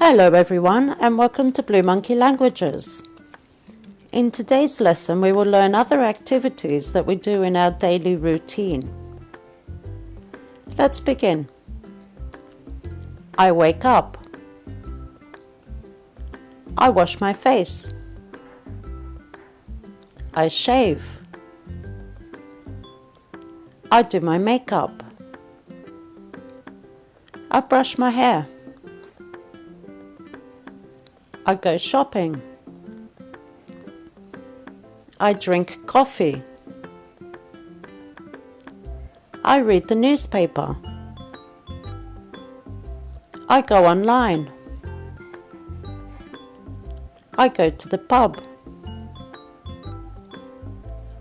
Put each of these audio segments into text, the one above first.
Hello everyone and welcome to Blue Monkey Languages. In today's lesson we will learn other activities that we do in our daily routine. Let's begin. I wake up. I wash my face. I shave. I do my makeup. I brush my hair. I go shopping. I drink coffee. I read the newspaper. I go online. I go to the pub.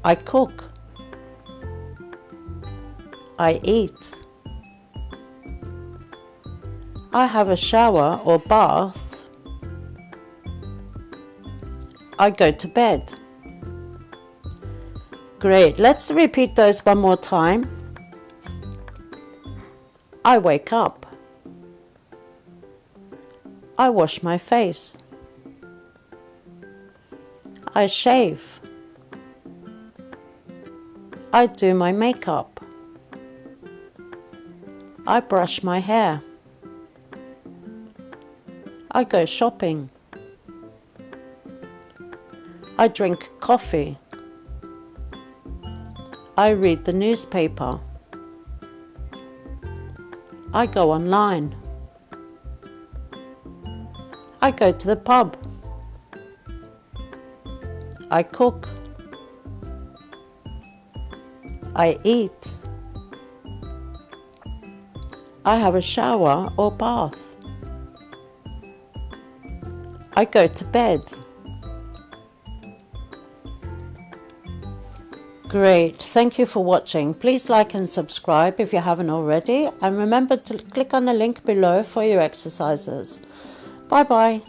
I cook. I eat. I have a shower or bath. I go to bed. Great, let's repeat those one more time. I wake up. I wash my face. I shave. I do my makeup. I brush my hair. I go shopping. I drink coffee. I read the newspaper. I go online. I go to the pub. I cook. I eat. I have a shower or bath. I go to bed. Great, thank you for watching. Please like and subscribe if you haven't already, and remember to click on the link below for your exercises. Bye bye.